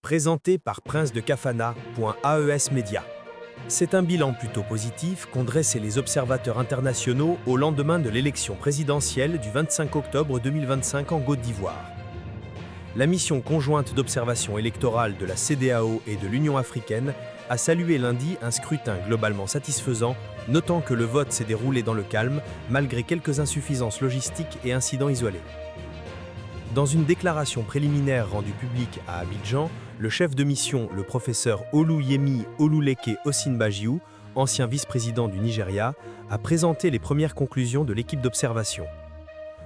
présenté par princedecafana.aes Media. C'est un bilan plutôt positif qu'ont dressé les observateurs internationaux au lendemain de l'élection présidentielle du 25 octobre 2025 en Côte d'Ivoire. La mission conjointe d'observation électorale de la CEDEAO et de l'Union africaine a salué lundi un scrutin globalement satisfaisant, notant que le vote s'est déroulé dans le calme, malgré quelques insuffisances logistiques et incidents isolés. Dans une déclaration préliminaire rendue publique à Abidjan, le chef de mission, le professeur Oluyemi Oluleke Osinbajiu, ancien vice-président du Nigeria, a présenté les premières conclusions de l'équipe d'observation.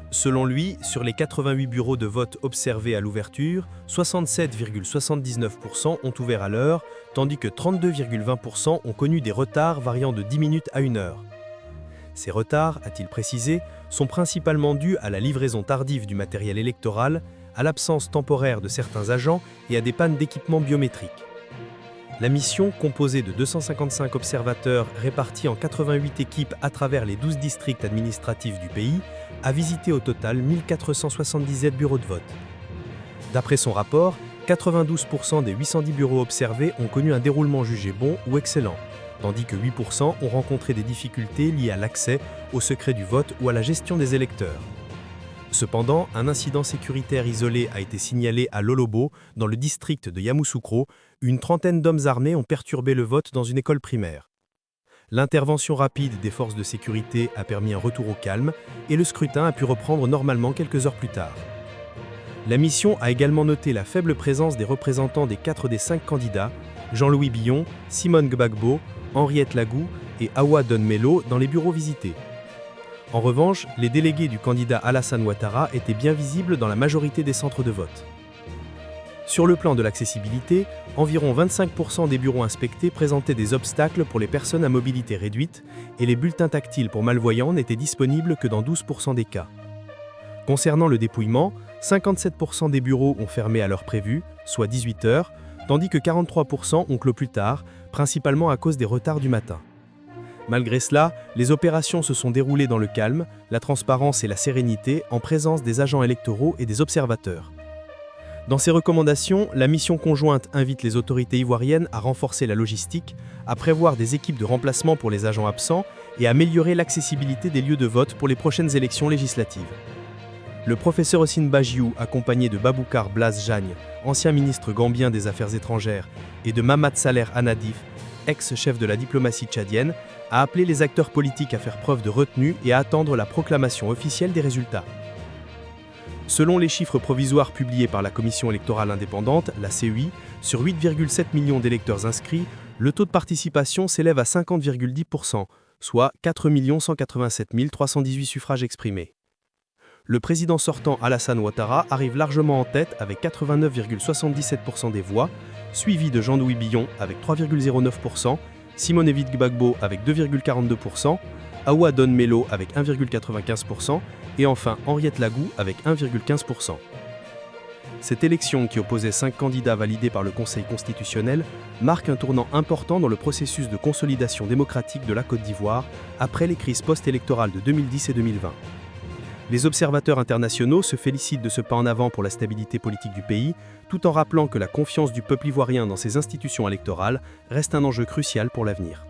Selon lui, sur les 88 bureaux de vote observés à l'ouverture, 67,79% ont ouvert à l'heure, tandis que 32,20% ont connu des retards variant de 10 minutes à 1 heure. Ces retards, a-t-il précisé, sont principalement dus à la livraison tardive du matériel électoral, à l'absence temporaire de certains agents et à des pannes d'équipements biométriques. La mission, composée de 255 observateurs répartis en 88 équipes à travers les 12 districts administratifs du pays, a visité au total 1477 bureaux de vote. D'après son rapport, 92% des 810 bureaux observés ont connu un déroulement jugé bon ou excellent, tandis que 8% ont rencontré des difficultés liées à l'accès, au secret du vote ou à la gestion des électeurs. Cependant, un incident sécuritaire isolé a été signalé à Lolobo, dans le district de Yamoussoukro. Une trentaine d'hommes armés ont perturbé le vote dans une école primaire. L'intervention rapide des forces de sécurité a permis un retour au calme et le scrutin a pu reprendre normalement quelques heures plus tard. La mission a également noté la faible présence des représentants des 4 des 5 candidats, Jean-Louis Billon, Simone Gbagbo, Henriette Lagou et Awa Don Melo dans les bureaux visités. En revanche, les délégués du candidat Alassane Ouattara étaient bien visibles dans la majorité des centres de vote. Sur le plan de l'accessibilité, environ 25% des bureaux inspectés présentaient des obstacles pour les personnes à mobilité réduite et les bulletins tactiles pour malvoyants n'étaient disponibles que dans 12% des cas. Concernant le dépouillement, 57% des bureaux ont fermé à l'heure prévue, soit 18 heures, tandis que 43% ont clos plus tard, principalement à cause des retards du matin. Malgré cela, les opérations se sont déroulées dans le calme, la transparence et la sérénité en présence des agents électoraux et des observateurs. Dans ses recommandations, la mission conjointe invite les autorités ivoiriennes à renforcer la logistique, à prévoir des équipes de remplacement pour les agents absents et à améliorer l'accessibilité des lieux de vote pour les prochaines élections législatives. Le professeur Osinbajiu, accompagné de Baboucar Blaise Jagne, ancien ministre gambien des Affaires étrangères, et de Mamad Saleh Anadif, ex-chef de la diplomatie tchadienne, a appelé les acteurs politiques à faire preuve de retenue et à attendre la proclamation officielle des résultats. Selon les chiffres provisoires publiés par la Commission électorale indépendante, la CEI, sur 8,7 millions d'électeurs inscrits, le taux de participation s'élève à 50,10%, soit 4 187 318 suffrages exprimés. Le président sortant Alassane Ouattara arrive largement en tête avec 89,77% des voix, suivi de Jean-Louis Billon avec 3,09%, Simone Gbagbo avec 2,42%, Awa Don Melo avec 1,95% et enfin Henriette Lagou avec 1,15%. Cette élection, qui opposait 5 candidats validés par le Conseil constitutionnel, marque un tournant important dans le processus de consolidation démocratique de la Côte d'Ivoire après les crises post-électorales de 2010 et 2020. Les observateurs internationaux se félicitent de ce pas en avant pour la stabilité politique du pays, tout en rappelant que la confiance du peuple ivoirien dans ses institutions électorales reste un enjeu crucial pour l'avenir.